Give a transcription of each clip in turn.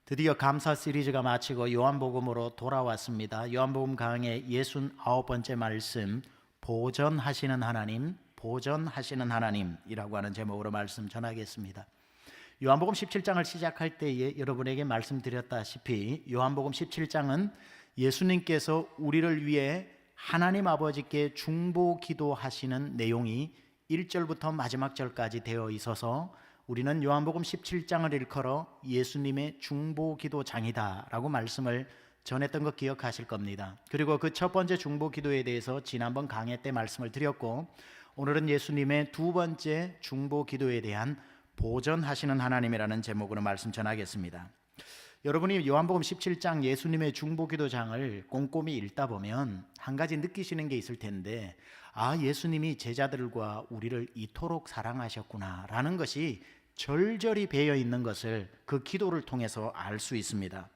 드디어 감사 시리즈가 마치고 요한복음으로 돌아왔습니다. 요한복음 강의 69번째 말씀, 보전하시는 하나님, 보전하시는 하나님이라고 하는 제목으로 말씀 전하겠습니다. 요한복음 17장을 시작할 때에 여러분에게 말씀드렸다시피 요한복음 17장은 예수님께서 우리를 위해 하나님 아버지께 중보 기도하시는 내용이 1절부터 마지막 절까지 되어 있어서 우리는 요한복음 17장을 일컬어 예수님의 중보기도장이다 라고 말씀을 전했던 거 기억하실 겁니다. 그리고 그 첫 번째 중보기도에 대해서 지난번 강의 때 말씀을 드렸고, 오늘은 예수님의 두 번째 중보기도에 대한 보전하시는 하나님이라는 제목으로 말씀 전하겠습니다. 여러분이 요한복음 17장 예수님의 중보기도장을 꼼꼼히 읽다 보면 한 가지 느끼시는 게 있을 텐데, 예수님이 제자들과 우리를 이토록 사랑하셨구나 라는 것이 절절히 배어 있는 것을 그 기도를 통해서 알 수 있습니다.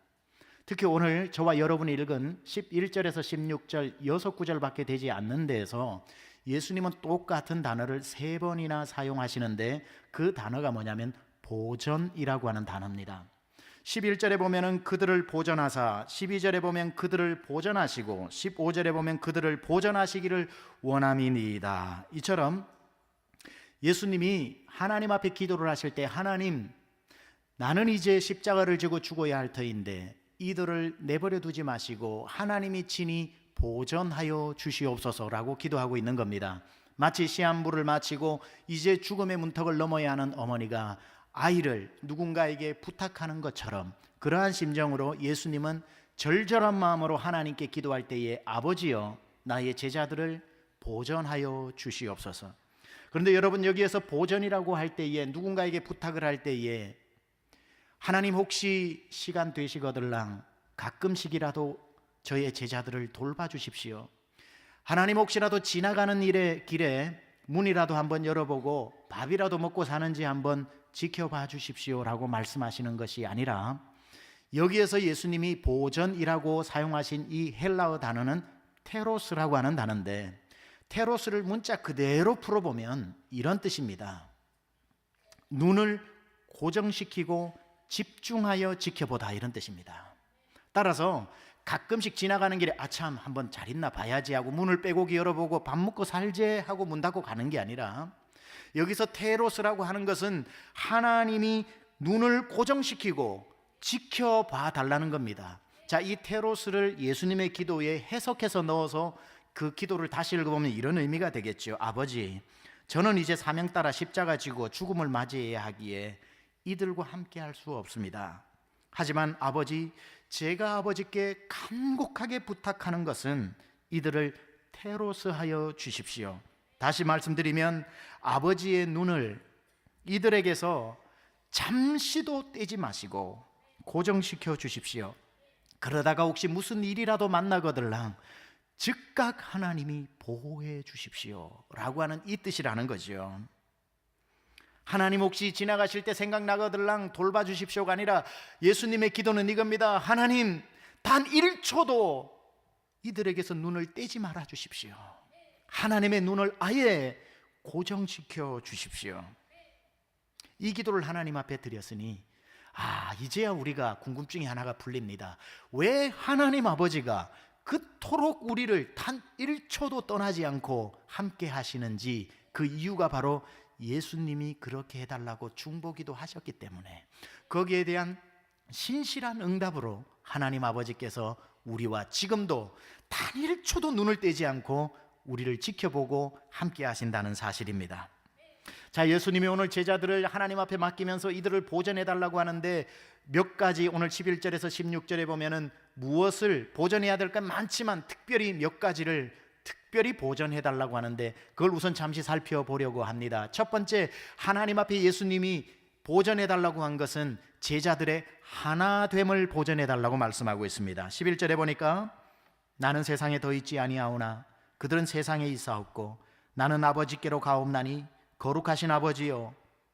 특히 오늘 저와 여러분이 읽은 11절에서 16절 6구절밖에 되지 않는 데에서 예수님은 똑같은 단어를 3번이나 사용하시는데, 그 단어가 뭐냐면 보전이라고 하는 단어입니다. 11절에 보면은 그들을 보전하사, 12절에 보면 그들을 보전하시고, 15절에 보면 그들을 보전하시기를 원함이니이다. 이처럼 예수님이 하나님 앞에 기도를 하실 때, 하나님, 나는 이제 십자가를 지고 죽어야 할 터인데 이들을 내버려 두지 마시고 하나님이 친히 보전하여 주시옵소서라고 기도하고 있는 겁니다. 마치 시한부를 마치고 이제 죽음의 문턱을 넘어야 하는 어머니가 아이를 누군가에게 부탁하는 것처럼, 그러한 심정으로 예수님은 절절한 마음으로 하나님께 기도할 때에, 아버지여, 나의 제자들을 보전하여 주시옵소서. 그런데 여러분, 여기에서 보전이라고 할 때에, 누군가에게 부탁을 할 때에, 하나님 혹시 시간 되시거들랑 가끔씩이라도 저의 제자들을 돌봐주십시오. 하나님 혹시라도 지나가는 길에 문이라도 한번 열어보고 밥이라도 먹고 사는지 한번 지켜봐 주십시오라고 말씀하시는 것이 아니라, 여기에서 예수님이 보전이라고 사용하신 이 헬라어 단어는 테로스라고 하는 단어인데, 테로스를 문자 그대로 풀어보면 이런 뜻입니다. 눈을 고정시키고 집중하여 지켜보다, 이런 뜻입니다. 따라서 가끔씩 지나가는 길에 아참 한번 잘 있나 봐야지 하고 문을 빼곡히 열어보고 밥 먹고 살제 하고 문 닫고 가는 게 아니라, 여기서 테로스라고 하는 것은 하나님이 눈을 고정시키고 지켜봐 달라는 겁니다. 자, 이 테로스를 예수님의 기도에 해석해서 넣어서 그 기도를 다시 읽어보면 이런 의미가 되겠죠. 아버지, 저는 이제 사명 따라 십자가 지고 죽음을 맞이해야 하기에 이들과 함께 할 수 없습니다. 하지만 아버지, 제가 아버지께 간곡하게 부탁하는 것은 이들을 테로스하여 주십시오. 다시 말씀드리면, 아버지의 눈을 이들에게서 잠시도 떼지 마시고 고정시켜 주십시오. 그러다가 혹시 무슨 일이라도 만나거들랑 즉각 하나님이 보호해 주십시오 라고 하는 이 뜻이라는 거죠. 하나님 혹시 지나가실 때 생각나거들랑 돌봐주십시오가 아니라, 예수님의 기도는 이겁니다. 하나님, 단 1초도 이들에게서 눈을 떼지 말아 주십시오. 하나님의 눈을 아예 고정시켜 주십시오. 이 기도를 하나님 앞에 드렸으니, 이제야 우리가 궁금증이 하나가 풀립니다. 왜 하나님 아버지가 그토록 우리를 단 1초도 떠나지 않고 함께 하시는지, 그 이유가 바로 예수님이 그렇게 해달라고 중보기도 하셨기 때문에, 거기에 대한 신실한 응답으로 하나님 아버지께서 우리와 지금도 단 1초도 눈을 떼지 않고 우리를 지켜보고 함께 하신다는 사실입니다. 자, 예수님이 오늘 제자들을 하나님 앞에 맡기면서 이들을 보전해달라고 하는데, 몇 가지 오늘 11절에서 16절에 보면은 무엇을 보전해야 될 건 많지만 특별히 몇 가지를 특별히 보전해달라고 하는데, 그걸 우선 잠시 살펴보려고 합니다. 첫 번째, 하나님 앞에 예수님이 보전해달라고 한 것은 제자들의 하나됨을 보전해달라고 말씀하고 있습니다. 11절에 보니까, 나는 세상에 더 있지 아니하오나 그들은 세상에 있사옵고 나는 아버지께로 가옵나니 거룩하신 아버지여,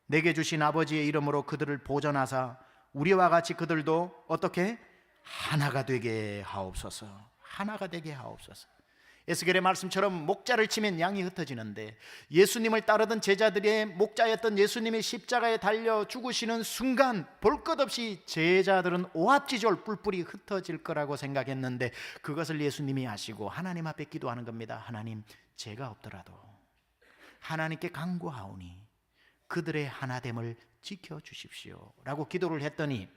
내게 주신 아버지의 이름으로 그들을 보전하사 우리와 같이 그들도 어떻게? 하나가 되게 하옵소서. 하나가 되게 하옵소서. 에스겔의 말씀처럼 목자를 치면 양이 흩어지는데, 예수님을 따르던 제자들의 목자였던 예수님이 십자가에 달려 죽으시는 순간 볼 것 없이 제자들은 오합지졸 뿔뿔이 흩어질 거라고 생각했는데, 그것을 예수님이 아시고 하나님 앞에 기도하는 겁니다. 하나님, 제가 없더라도 하나님께 간구하오니 그들의 하나됨을 지켜주십시오 라고 기도를 했더니,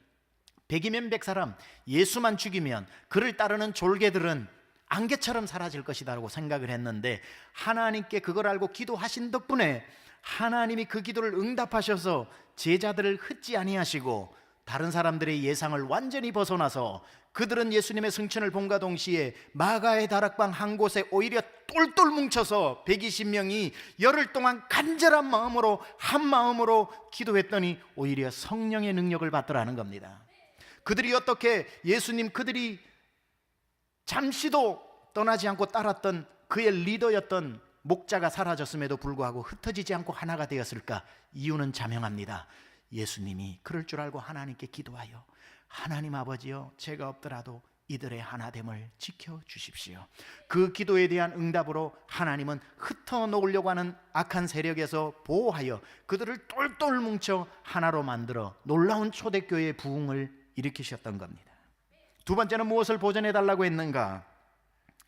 100이면 100사람, 예수만 죽이면 그를 따르는 졸개들은 안개처럼 사라질 것이다라고 생각을 했는데, 하나님께 그걸 알고 기도하신 덕분에 하나님이 그 기도를 응답하셔서 제자들을 흩지 아니하시고 다른 사람들의 예상을 완전히 벗어나서 그들은 예수님의 승천을 본과 동시에 마가의 다락방 한 곳에 오히려 똘똘 뭉쳐서 120명이 열흘 동안 간절한 마음으로 한 마음으로 기도했더니 오히려 성령의 능력을 받더라는 겁니다. 그들이 어떻게 예수님, 그들이 잠시도 떠나지 않고 따랐던 그의 리더였던 목자가 사라졌음에도 불구하고 흩어지지 않고 하나가 되었을까? 이유는 자명합니다. 예수님이 그럴 줄 알고 하나님께 기도하여, 하나님 아버지여, 제가 없더라도 이들의 하나됨을 지켜주십시오. 그 기도에 대한 응답으로 하나님은 흩어놓으려고 하는 악한 세력에서 보호하여 그들을 똘똘 뭉쳐 하나로 만들어 놀라운 초대교회의 부흥을 일으키셨던 겁니다. 두 번째는 무엇을 보존해달라고 했는가?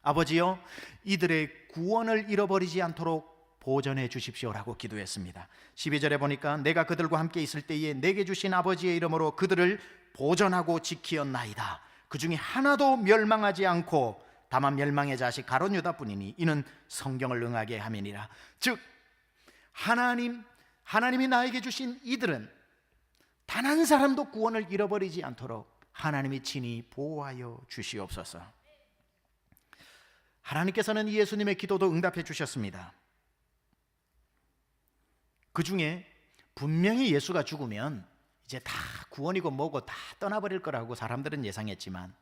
아버지여, 이들의 구원을 잃어버리지 않도록 보존해 주십시오라고 기도했습니다. 12절에 보니까 내가 그들과 함께 있을 때에 내게 주신 아버지의 이름으로 그들을 보존하고 지키었나이다. 그 중에 하나도 멸망하지 않고 다만 멸망의 자식 가룟 유다뿐이니 이는 성경을 응하게 함이니라. 즉 하나님이 나에게 주신 이들은 단 한 사람도 구원을 잃어버리지 않도록 하나님이 친히 보호하여 주시옵소서. 하나님께서는 예수님의 기도도 응답해 주셨습니다. 그 중에 분명히 예수가 죽으면 이제 다 구원이고 뭐고 다 떠나버릴 거라고 사람들은 예상했지만,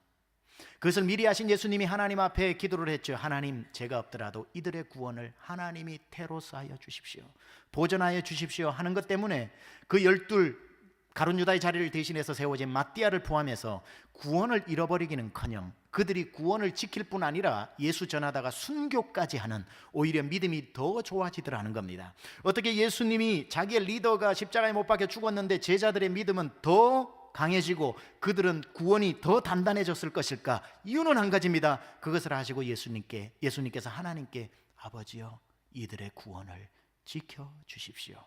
그것을 미리 하신 예수님이 하나님 앞에 기도를 했죠. 하나님, 제가 없더라도 이들의 구원을 하나님이 태로사하여 주십시오, 보존하여 주십시오 하는 것 때문에 그 12 가룟 유다의 자리를 대신해서 세워진 마띠아를 포함해서 구원을 잃어버리기는커녕 그들이 구원을 지킬 뿐 아니라 예수 전하다가 순교까지 하는, 오히려 믿음이 더 좋아지더라는 겁니다. 어떻게 예수님이 자기의 리더가 십자가에 못 박혀 죽었는데 제자들의 믿음은 더 강해지고 그들은 구원이 더 단단해졌을 것일까? 이유는 한 가지입니다. 그것을 아시고 예수님께서 하나님께 아버지여, 이들의 구원을 지켜주십시오.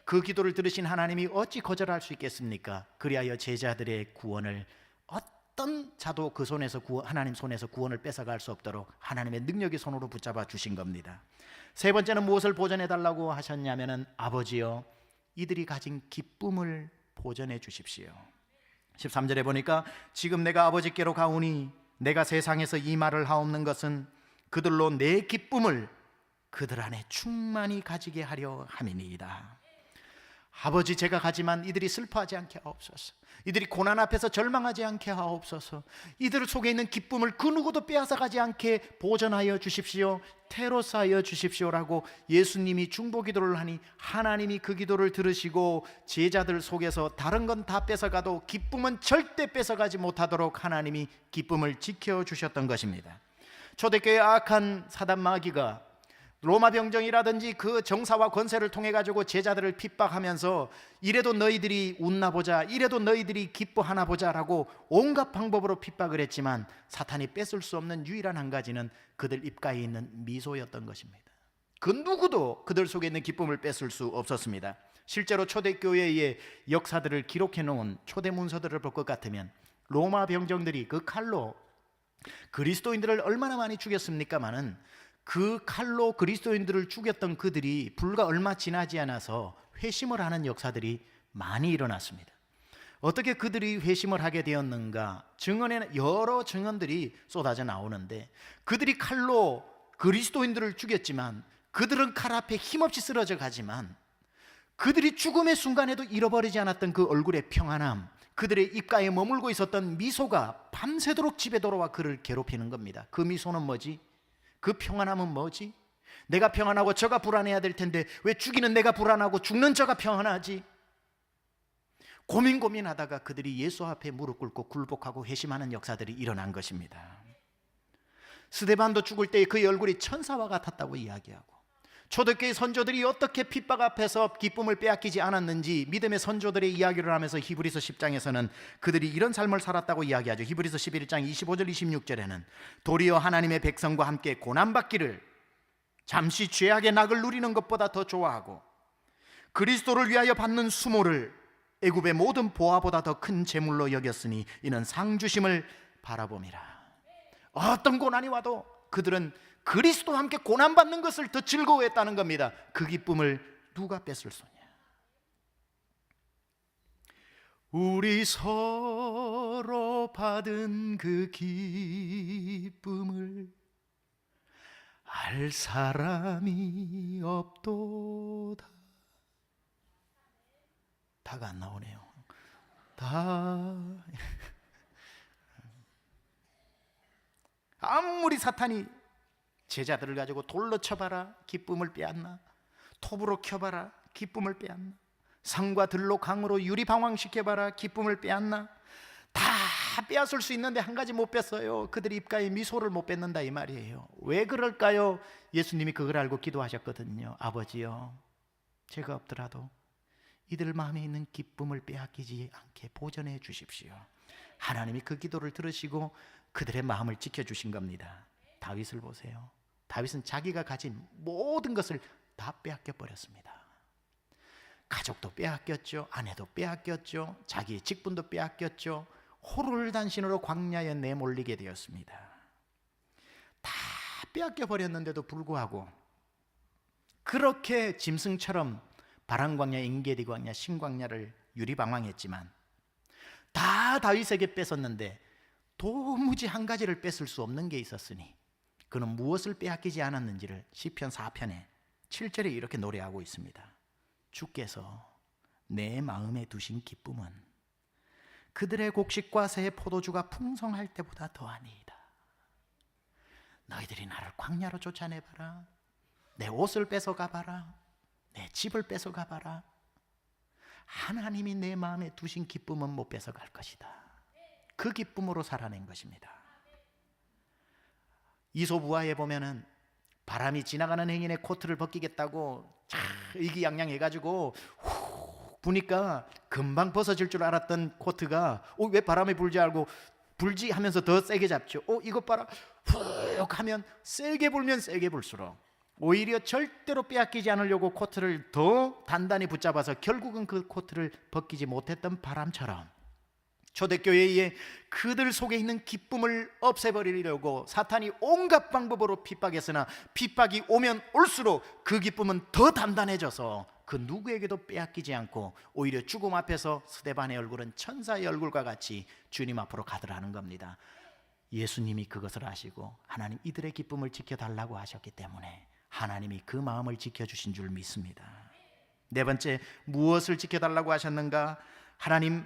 그 기도를 들으신 하나님이 어찌 거절할 수 있겠습니까? 그리하여 제자들의 구원을 어떤 자도 그 손에서 하나님 손에서 구원을 뺏어갈 수 없도록 하나님의 능력의 손으로 붙잡아 주신 겁니다. 세 번째는 무엇을 보존해달라고 하셨냐면은 아버지여, 이들이 가진 기쁨을 보존해 주십시오. 13절에 보니까 지금 내가 아버지께로 가오니 내가 세상에서 이 말을 하옵는 것은 그들로 내 기쁨을 그들 안에 충만히 가지게 하려 함이니이다. 아버지, 제가 가지만 이들이 슬퍼하지 않게 하옵소서. 이들이 고난 앞에서 절망하지 않게 하옵소서. 이들 속에 있는 기쁨을 그 누구도 빼앗아가지 않게 보존하여 주십시오, 테로스하여 주십시오라고 예수님이 중보기도를 하니 하나님이 그 기도를 들으시고 제자들 속에서 다른 건 다 뺏어가도 기쁨은 절대 뺏어가지 못하도록 하나님이 기쁨을 지켜주셨던 것입니다. 초대교회의 악한 사단 마귀가 로마 병정이라든지 그 정사와 권세를 통해 가지고 제자들을 핍박하면서 이래도 너희들이 웃나 보자, 이래도 너희들이 기뻐하나 보자라고 온갖 방법으로 핍박을 했지만 사탄이 뺏을 수 없는 유일한 한 가지는 그들 입가에 있는 미소였던 것입니다. 그 누구도 그들 속에 있는 기쁨을 뺏을 수 없었습니다. 실제로 초대교회의 역사들을 기록해 놓은 초대 문서들을 볼 것 같으면 로마 병정들이 그 칼로 그리스도인들을 얼마나 많이 죽였습니까마는 그 칼로 그리스도인들을 죽였던 그들이 불과 얼마 지나지 않아서 회심을 하는 역사들이 많이 일어났습니다. 어떻게 그들이 회심을 하게 되었는가? 증언에는 여러 증언들이 쏟아져 나오는데, 그들이 칼로 그리스도인들을 죽였지만 그들은 칼 앞에 힘없이 쓰러져 가지만 그들이 죽음의 순간에도 잃어버리지 않았던 그 얼굴의 평안함, 그들의 입가에 머물고 있었던 미소가 밤새도록 집에 돌아와 그를 괴롭히는 겁니다. 그 미소는 뭐지? 그 평안함은 뭐지? 내가 평안하고 저가 불안해야 될 텐데 왜 죽이는 내가 불안하고 죽는 저가 평안하지? 고민하다가 그들이 예수 앞에 무릎 꿇고 굴복하고 회심하는 역사들이 일어난 것입니다. 스데반도 죽을 때 그 얼굴이 천사와 같았다고 이야기하고, 초대교회 선조들이 어떻게 핍박 앞에서 기쁨을 빼앗기지 않았는지 믿음의 선조들의 이야기를 하면서 히브리서 10장에서는 그들이 이런 삶을 살았다고 이야기하죠. 히브리서 11장 25절 26절에는 도리어 하나님의 백성과 함께 고난받기를 잠시 죄악의 낙을 누리는 것보다 더 좋아하고 그리스도를 위하여 받는 수모를 애굽의 모든 보화보다 더 큰 재물로 여겼으니 이는 상주심을 바라봄이라. 어떤 고난이 와도 그들은 그리스도와 함께 고난받는 것을 더 즐거워했다는 겁니다. 그 기쁨을 누가 뺏을 소냐. 우리 서로 받은 그 기쁨을 알 사람이 없도다. 다가 안 나오네요. 다 아무리 사탄이 제자들을 가지고 돌로 쳐봐라 기쁨을 빼앗나, 톱으로 켜봐라 기쁨을 빼앗나, 상과 들로 강으로 유리방황시켜봐라 기쁨을 빼앗나, 다 빼앗을 수 있는데 한 가지 못 뺐어요. 그들이 입가에 미소를 못 뱉는다 이 말이에요. 왜 그럴까요? 예수님이 그걸 알고 기도하셨거든요. 아버지요, 제가 없더라도 이들 마음에 있는 기쁨을 빼앗기지 않게 보존해 주십시오. 하나님이 그 기도를 들으시고 그들의 마음을 지켜주신 겁니다. 다윗을 보세요. 다윗은 자기가 가진 모든 것을 다 빼앗겨 버렸습니다. 가족도 빼앗겼죠. 아내도 빼앗겼죠. 자기의 직분도 빼앗겼죠. 호롤단신으로 광야에 내몰리게 되었습니다. 다 빼앗겨 버렸는데도 불구하고 그렇게 짐승처럼 바람광야, 엔게디 광야, 신광야를 유리방황했지만 다 다윗에게 뺏었는데 도무지 한 가지를 뺏을 수 없는 게 있었으니 그는 무엇을 빼앗기지 않았는지를 시편 4편에 7절에 이렇게 노래하고 있습니다. 주께서 내 마음에 두신 기쁨은 그들의 곡식과 새 포도주가 풍성할 때보다 더하니이다. 너희들이 나를 광야로 쫓아내봐라, 내 옷을 뺏어가봐라, 내 집을 뺏어가봐라, 하나님이 내 마음에 두신 기쁨은 못 뺏어갈 것이다. 그 기쁨으로 살아낸 것입니다. 이솝우화에 보면은 바람이 지나가는 행인의 코트를 벗기겠다고 의기양양해가지고 훅 부니까 금방 벗어질 줄 알았던 코트가 왜 바람이 불지 알고 불지 하면서 더 세게 잡죠. 이것 봐라, 훅 하면 세게 불면 세게 불수록 오히려 절대로 빼앗기지 않으려고 코트를 더 단단히 붙잡아서 결국은 그 코트를 벗기지 못했던 바람처럼 초대교회에 그들 속에 있는 기쁨을 없애버리려고 사탄이 온갖 방법으로 핍박했으나 핍박이 오면 올수록 그 기쁨은 더 단단해져서 그 누구에게도 빼앗기지 않고 오히려 죽음 앞에서 스데반의 얼굴은 천사의 얼굴과 같이 주님 앞으로 가더라는 겁니다. 예수님이 그것을 아시고 하나님 이들의 기쁨을 지켜달라고 하셨기 때문에 하나님이 그 마음을 지켜주신 줄 믿습니다. 네 번째, 무엇을 지켜달라고 하셨는가? 하나님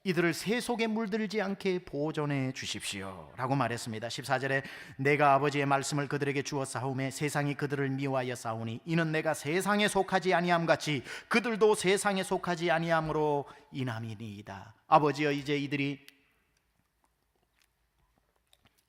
이들을 새 속에 물들지 않게 보존해 주십시오 라고 말했습니다. 14절에 내가 아버지의 말씀을 그들에게 주어 싸우매 세상이 그들을 미워하여 싸우니 이는 내가 세상에 속하지 아니함 같이 그들도 세상에 속하지 아니함으로 인함이니이다. 아버지여, 이제 이들이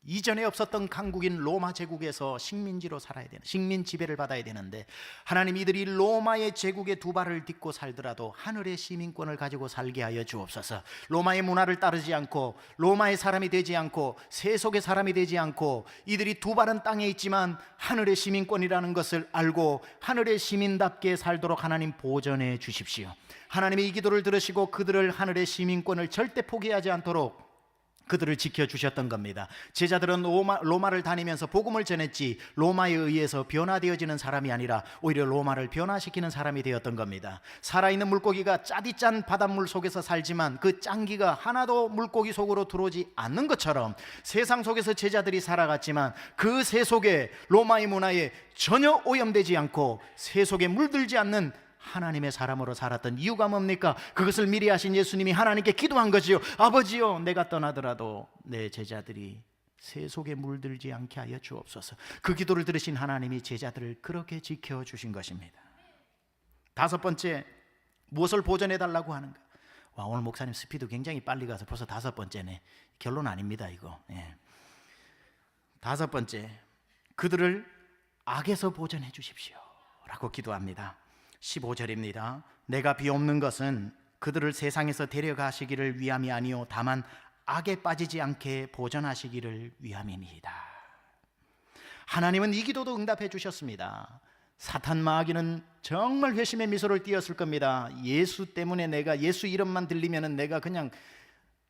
이전에 없었던 강국인 로마 제국에서 식민지로 살아야 되는, 식민 지배를 받아야 되는데 하나님 이들이 로마의 제국에 두 발을 딛고 살더라도 하늘의 시민권을 가지고 살게 하여 주옵소서. 로마의 문화를 따르지 않고 로마의 사람이 되지 않고 세속의 사람이 되지 않고 이들이 두 발은 땅에 있지만 하늘의 시민권이라는 것을 알고 하늘의 시민답게 살도록 하나님 보존해 주십시오. 하나님이 이 기도를 들으시고 그들을 하늘의 시민권을 절대 포기하지 않도록 그들을 지켜주셨던 겁니다. 제자들은 로마를 다니면서 복음을 전했지 로마에 의해서 변화되어지는 사람이 아니라 오히려 로마를 변화시키는 사람이 되었던 겁니다. 살아있는 물고기가 짜디짠 바닷물 속에서 살지만 그 짠기가 하나도 물고기 속으로 들어오지 않는 것처럼 세상 속에서 제자들이 살아갔지만 그 새 속에 로마의 문화에 전혀 오염되지 않고 새 속에 물들지 않는 하나님의 사람으로 살았던 이유가 뭡니까? 그것을 미리 하신 예수님이 하나님께 기도한 거지요. 아버지요, 내가 떠나더라도 내 제자들이 새 속에 물들지 않게 하여 주옵소서. 그 기도를 들으신 하나님이 제자들을 그렇게 지켜주신 것입니다. 다섯 번째, 무엇을 보존해달라고 하는가? 오늘 목사님 스피드 굉장히 빨리 가서 벌써 다섯 번째네. 결론 아닙니다 이거. 5번째, 그들을 악에서 보전해 주십시오 라고 기도합니다. 15절입니다. 내가 비옵는 것은 그들을 세상에서 데려가시기를 위함이 아니요 다만 악에 빠지지 않게 보전하시기를 위함이니이다. 하나님은 이 기도도 응답해 주셨습니다. 사탄 마귀는 정말 회심의 미소를 띄었을 겁니다. 예수 때문에 내가 예수 이름만 들리면 내가 그냥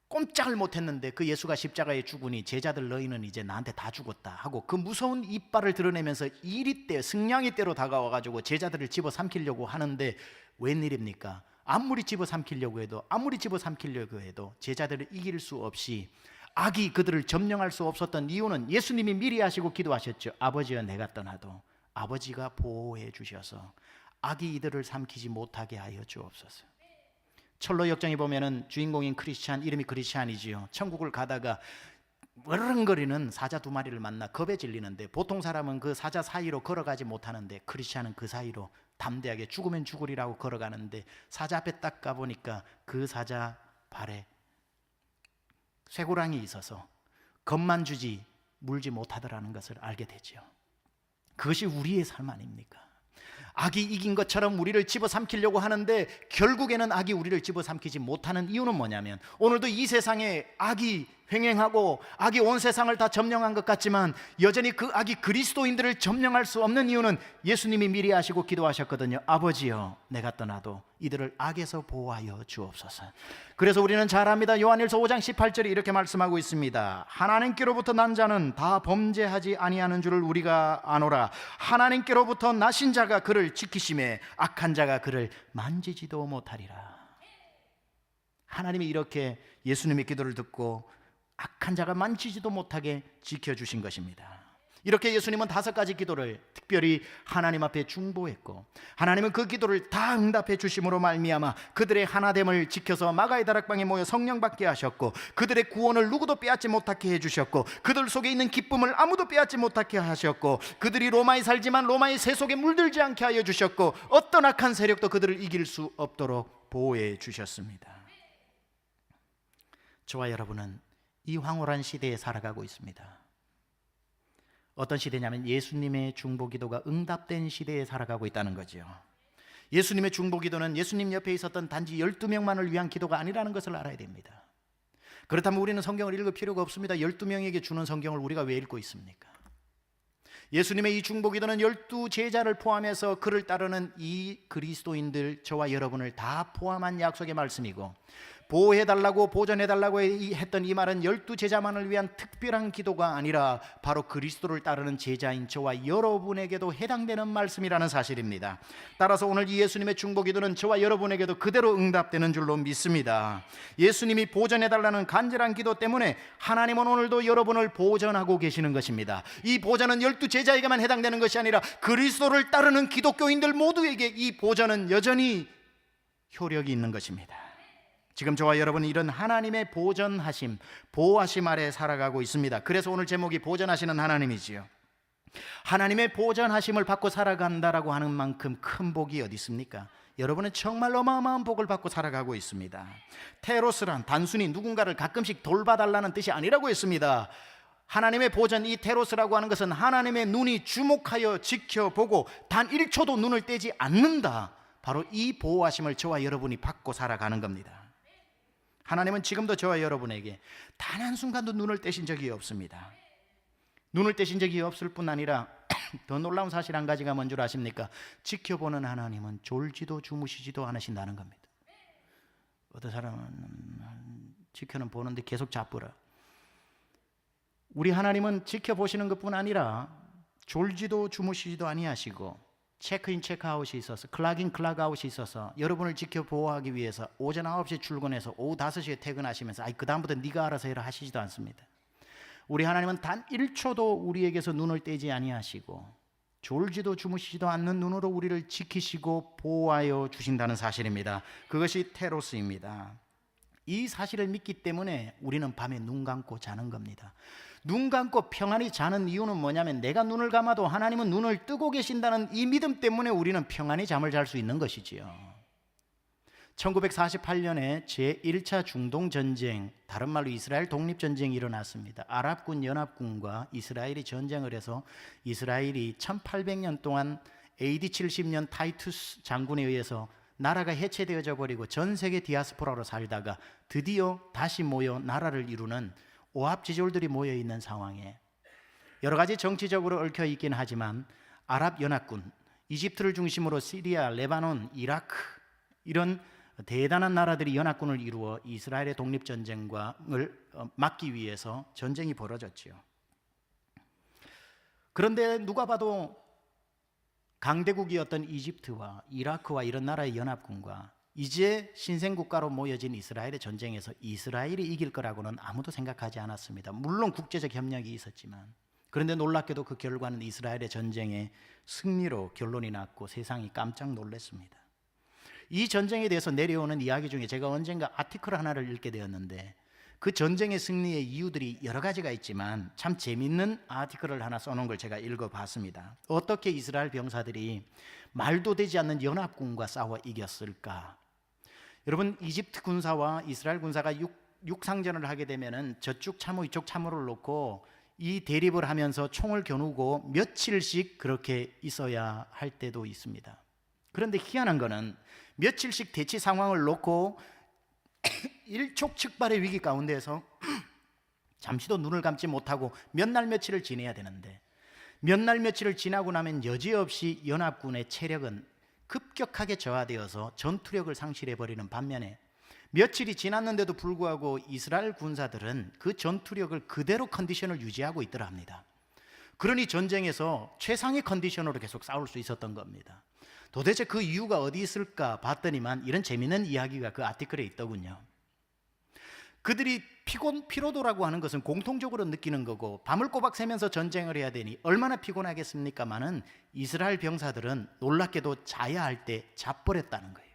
꼼짝을 못했는데 그 예수가 십자가에 죽으니 제자들 너희는 이제 나한테 다 죽었다 하고 그 무서운 이빨을 드러내면서 이리 때 승냥이 때로 다가와가지고 제자들을 집어삼키려고 하는데 웬일입니까? 아무리 집어삼키려고 해도 제자들을 이길 수 없이 악이 그들을 점령할 수 없었던 이유는 예수님이 미리 하시고 기도하셨죠. 아버지여 내가 떠나도 아버지가 보호해 주셔서 악이 이들을 삼키지 못하게 하여 주옵소서. 철로 역정에 보면은 주인공인 크리스찬, 이름이 크리스찬이지요. 천국을 가다가 어른거리는 사자 2마리를 만나 겁에 질리는데 보통 사람은 그 사자 사이로 걸어가지 못하는데 크리스찬은 그 사이로 담대하게 죽으면 죽으리라고 걸어가는데 사자 앞에 딱 가보니까 그 사자 발에 쇠고랑이 있어서 겁만 주지 물지 못하더라는 것을 알게 되죠. 그것이 우리의 삶 아닙니까? 악이 이긴 것처럼 우리를 집어삼키려고 하는데 결국에는 악이 우리를 집어삼키지 못하는 이유는 뭐냐면 오늘도 이 세상에 악이 횡행하고 악이 온 세상을 다 점령한 것 같지만 여전히 그 악이 그리스도인들을 점령할 수 없는 이유는 예수님이 미리 하시고 기도하셨거든요. 아버지여 내가 떠나도 이들을 악에서 보호하여 주옵소서. 그래서 우리는 잘 압니다. 요한일서 5장 18절에 이렇게 말씀하고 있습니다. 하나님께로부터 난 자는 다 범죄하지 아니하는 줄을 우리가 아노라. 하나님께로부터 나신 자가 그를 지키심에 악한 자가 그를 만지지도 못하리라. 하나님이 이렇게 예수님의 기도를 듣고 악한 자가 만지지도 못하게 지켜주신 것입니다. 이렇게 예수님은 5가지 기도를 특별히 하나님 앞에 중보했고 하나님은 그 기도를 다 응답해 주심으로 말미암아 그들의 하나됨을 지켜서 마가의 다락방에 모여 성령 받게 하셨고 그들의 구원을 누구도 빼앗지 못하게 해주셨고 그들 속에 있는 기쁨을 아무도 빼앗지 못하게 하셨고 그들이 로마에 살지만 로마의 새 속에 물들지 않게 하여 주셨고 어떤 악한 세력도 그들을 이길 수 없도록 보호해 주셨습니다. 저와 여러분은 이 황홀한 시대에 살아가고 있습니다. 어떤 시대냐면 예수님의 중보기도가 응답된 시대에 살아가고 있다는 거죠. 예수님의 중보기도는 예수님 옆에 있었던 단지 12명만을 위한 기도가 아니라는 것을 알아야 됩니다. 그렇다면 우리는 성경을 읽을 필요가 없습니다. 12명에게 주는 성경을 우리가 왜 읽고 있습니까? 예수님의 이 중보기도는 12제자를 포함해서 그를 따르는 이 그리스도인들 저와 여러분을 다 포함한 약속의 말씀이고 보호해달라고 보전해달라고 했던 이 말은 12제자만을 위한 특별한 기도가 아니라 바로 그리스도를 따르는 제자인 저와 여러분에게도 해당되는 말씀이라는 사실입니다. 따라서 오늘 이 예수님의 중보기도는 저와 여러분에게도 그대로 응답되는 줄로 믿습니다. 예수님이 보전해달라는 간절한 기도 때문에 하나님은 오늘도 여러분을 보전하고 계시는 것입니다. 이 보전은 12제자에게만 해당되는 것이 아니라 그리스도를 따르는 기독교인들 모두에게 이 보전은 여전히 효력이 있는 것입니다. 지금 저와 여러분은 이런 하나님의 보전하심, 보호하심 아래 살아가고 있습니다. 그래서 오늘 제목이 보전하시는 하나님이지요. 하나님의 보전하심을 받고 살아간다라고 하는 만큼 큰 복이 어디 있습니까? 여러분은 정말 어마어마한 복을 받고 살아가고 있습니다. 테로스란 단순히 누군가를 가끔씩 돌봐달라는 뜻이 아니라고 했습니다. 하나님의 보전, 이 테로스라고 하는 것은 하나님의 눈이 주목하여 지켜보고 단 1초도 눈을 떼지 않는다. 바로 이 보호하심을 저와 여러분이 받고 살아가는 겁니다. 하나님은 지금도 저와 여러분에게 단 한순간도 눈을 떼신 적이 없습니다. 눈을 떼신 적이 없을 뿐 아니라 더 놀라운 사실 한 가지가 뭔 줄 아십니까? 지켜보는 하나님은 졸지도 주무시지도 않으신다는 겁니다. 어떤 사람은 지켜는 보는데 계속 자쁘라. 우리 하나님은 지켜보시는 것뿐 아니라 졸지도 주무시지도 아니하시고 체크인 체크아웃이 있어서 클락인 클락아웃이 있어서 여러분을 지켜 보호하기 위해서 오전 9시에 출근해서 오후 5시에 퇴근하시면서 그 다음부터 네가 알아서 해라 하시지도 않습니다. 우리 하나님은 단 1초도 우리에게서 눈을 떼지 아니하시고 졸지도 주무시지도 않는 눈으로 우리를 지키시고 보호하여 주신다는 사실입니다. 그것이 테로스입니다. 이 사실을 믿기 때문에 우리는 밤에 눈 감고 자는 겁니다. 눈 감고 평안히 자는 이유는 뭐냐면 내가 눈을 감아도 하나님은 눈을 뜨고 계신다는 이 믿음 때문에 우리는 평안히 잠을 잘 수 있는 것이지요. 1948년에 제1차 중동전쟁, 다른 말로 이스라엘 독립전쟁이 일어났습니다. 아랍군 연합군과 이스라엘이 전쟁을 해서 이스라엘이 1800년 동안 AD 70년 타이투스 장군에 의해서 나라가 해체되어져 버리고 전 세계 디아스포라로 살다가 드디어 다시 모여 나라를 이루는 오합지졸들이 모여 있는 상황에 여러 가지 정치적으로 얽혀 있긴 하지만 아랍 연합군, 이집트를 중심으로 시리아, 레바논, 이라크 이런 대단한 나라들이 연합군을 이루어 이스라엘의 독립전쟁을 막기 위해서 전쟁이 벌어졌지요. 그런데 누가 봐도 강대국이었던 이집트와 이라크와 이런 나라의 연합군과 이제 신생국가로 모여진 이스라엘의 전쟁에서 이스라엘이 이길 거라고는 아무도 생각하지 않았습니다. 물론 국제적 협력이 있었지만, 그런데 놀랍게도 그 결과는 이스라엘의 전쟁의 승리로 결론이 났고 세상이 깜짝 놀랐습니다. 이 전쟁에 대해서 내려오는 이야기 중에 제가 언젠가 아티클 하나를 읽게 되었는데 그 전쟁의 승리의 이유들이 여러 가지가 있지만 참 재밌는 아티클을 하나 써놓은 걸 제가 읽어봤습니다. 어떻게 이스라엘 병사들이 말도 되지 않는 연합군과 싸워 이겼을까? 여러분, 이집트 군사와 이스라엘 군사가 육상전을 하게 되면은 저쪽 참호 이쪽 참호를 놓고 이 대립을 하면서 총을 겨누고 며칠씩 그렇게 있어야 할 때도 있습니다. 그런데 희한한 거는 며칠씩 대치 상황을 놓고 일촉즉발의 위기 가운데에서 잠시도 눈을 감지 못하고 몇 날 며칠을 지내야 되는데 몇 날 며칠을 지나고 나면 여지없이 연합군의 체력은 급격하게 저하되어서 전투력을 상실해버리는 반면에 며칠이 지났는데도 불구하고 이스라엘 군사들은 그 전투력을 그대로 컨디션을 유지하고 있더라 합니다. 그러니 전쟁에서 최상의 컨디션으로 계속 싸울 수 있었던 겁니다. 도대체 그 이유가 어디 있을까 봤더니만 이런 재미있는 이야기가 그 아티클에 있더군요. 그들이 피로도라고 하는 것은 공통적으로 느끼는 거고 밤을 꼬박 새면서 전쟁을 해야 되니 얼마나 피곤하겠습니까마는 이스라엘 병사들은 놀랍게도 자야 할 때 자버렸다는 거예요.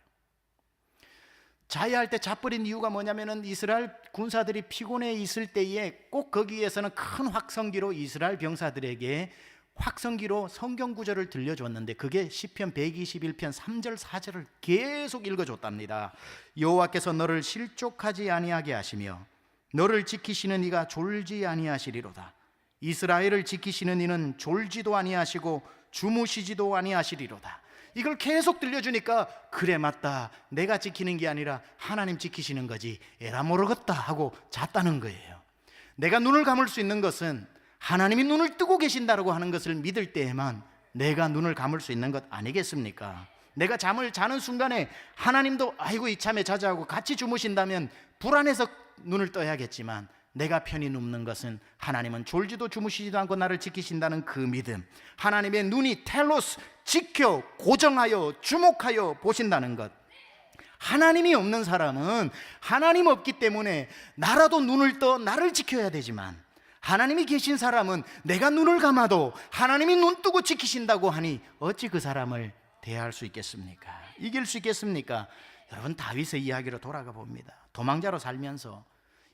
자야 할 때 자버린 이유가 뭐냐면은 이스라엘 군사들이 피곤해 있을 때에 꼭 거기에서는 큰 확성기로 이스라엘 병사들에게 확성기로 성경 구절을 들려줬는데 그게 시편 121편 3절 4절을 계속 읽어줬답니다. 여호와께서 너를 실족하지 아니하게 하시며 너를 지키시는 이가 졸지 아니하시리로다. 이스라엘을 지키시는 이는 졸지도 아니하시고 주무시지도 아니하시리로다. 이걸 계속 들려주니까 그래 맞다, 내가 지키는 게 아니라 하나님 지키시는 거지, 에라 모르겠다 하고 잤다는 거예요. 내가 눈을 감을 수 있는 것은 하나님이 눈을 뜨고 계신다고 하는 것을 믿을 때에만 내가 눈을 감을 수 있는 것 아니겠습니까? 내가 잠을 자는 순간에 하나님도 아이고 이참에 자자 하고 같이 주무신다면 불안해서 눈을 떠야겠지만 내가 편히 눕는 것은 하나님은 졸지도 주무시지도 않고 나를 지키신다는 그 믿음, 하나님의 눈이 텔로스, 지켜 고정하여 주목하여 보신다는 것. 하나님이 없는 사람은 하나님 없기 때문에 나라도 눈을 떠 나를 지켜야 되지만 하나님이 계신 사람은 내가 눈을 감아도 하나님이 눈 뜨고 지키신다고 하니 어찌 그 사람을 대할 수 있겠습니까? 이길 수 있겠습니까? 여러분, 다윗의 이야기로 돌아가 봅니다. 도망자로 살면서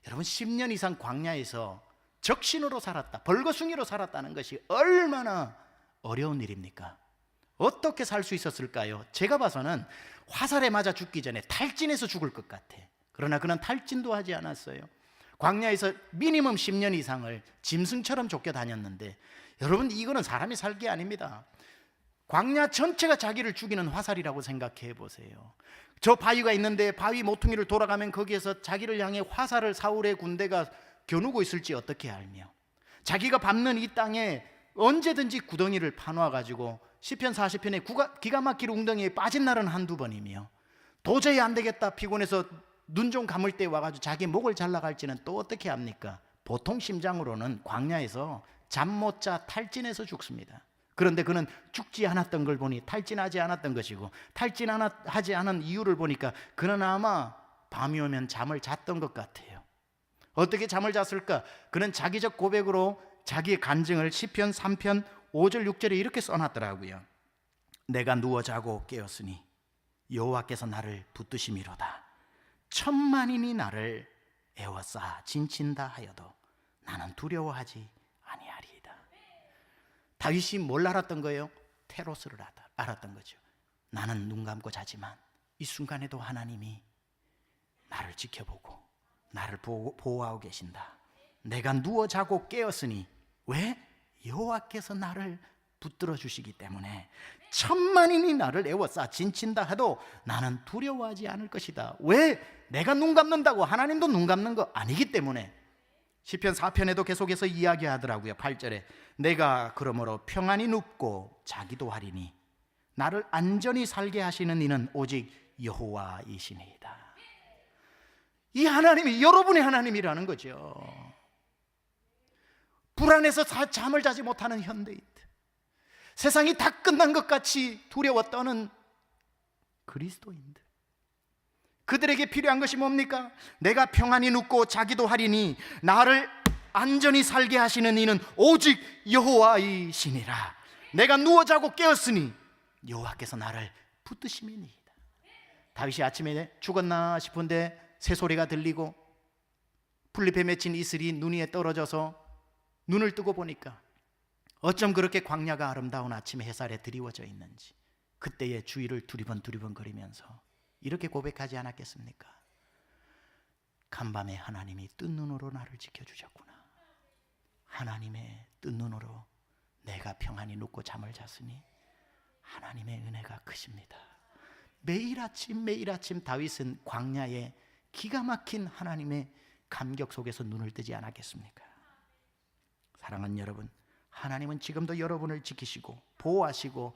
여러분 10년 이상 광야에서 적신으로 살았다, 벌거숭이로 살았다는 것이 얼마나 어려운 일입니까? 어떻게 살 수 있었을까요? 제가 봐서는 화살에 맞아 죽기 전에 탈진해서 죽을 것 같아. 그러나 그는 탈진도 하지 않았어요. 광야에서 미니멈 10년 이상을 짐승처럼 쫓겨다녔는데 여러분, 이거는 사람이 살 게 아닙니다. 광야 전체가 자기를 죽이는 화살이라고 생각해 보세요. 저 바위가 있는데 바위 모퉁이를 돌아가면 거기에서 자기를 향해 화살을 사울의 군대가 겨누고 있을지 어떻게 알며, 자기가 밟는 이 땅에 언제든지 구덩이를 파놓아가지고 시편 40편에 기가 막힐 웅덩이에 빠진 날은 한두 번이며 도저히 안 되겠다 피곤해서 눈 좀 감을 때 와가지고 자기 목을 잘라갈지는 또 어떻게 합니까? 보통 심장으로는 광야에서 잠 못 자 탈진해서 죽습니다. 그런데 그는 죽지 않았던 걸 보니 탈진하지 않았던 것이고, 탈진하지 않은 이유를 보니까 그는 아마 밤이 오면 잠을 잤던 것 같아요. 어떻게 잠을 잤을까? 그는 자기적 고백으로 자기의 간증을 시편 3편 5절 6절에 이렇게 써놨더라고요. 내가 누워 자고 깨었으니 여호와께서 나를 붙드심이로다. 천만인이 나를 애워싸 진친다 하여도 나는 두려워하지 아니하리이다. 다윗이 뭘 알았던 거예요? 테로스를 알았던 거죠. 나는 눈 감고 자지만 이 순간에도 하나님이 나를 지켜보고 나를 보호하고 계신다. 내가 누워 자고 깨었으니 왜? 여호와께서 나를 붙들어 주시기 때문에 천만인이 나를 에워싸 진친다 해도 나는 두려워하지 않을 것이다. 왜? 내가 눈 감는다고 하나님도 눈 감는 거 아니기 때문에. 시편 4편에도 계속해서 이야기하더라고요. 8절에 내가 그러므로 평안히 눕고 자기도 하리니 나를 안전히 살게 하시는 이는 오직 여호와이시니이다. 이 하나님이 여러분의 하나님이라는 거죠. 불안해서 잠을 자지 못하는 현대인들, 세상이 다 끝난 것 같이 두려워 떠는 그리스도인들, 그들에게 필요한 것이 뭡니까? 내가 평안히 눕고 자기도 하리니 나를 안전히 살게 하시는 이는 오직 여호와이시니라. 내가 누워 자고 깨었으니 여호와께서 나를 붙드심이니이다. 다윗이 아침에 죽었나 싶은데 새소리가 들리고 풀잎에 맺힌 이슬이 눈 위에 떨어져서 눈을 뜨고 보니까 어쩜 그렇게 광야가 아름다운 아침 햇살에 드리워져 있는지, 그때의 주위를 두리번 거리면서 이렇게 고백하지 않았겠습니까? 간밤에 하나님이 뜬 눈으로 나를 지켜주셨구나. 하나님의 뜬 눈으로 내가 평안히 눕고 잠을 잤으니 하나님의 은혜가 크십니다. 매일 아침 다윗은 광야에 기가 막힌 하나님의 감격 속에서 눈을 뜨지 않았겠습니까? 사랑하는 여러분, 하나님은 지금도 여러분을 지키시고 보호하시고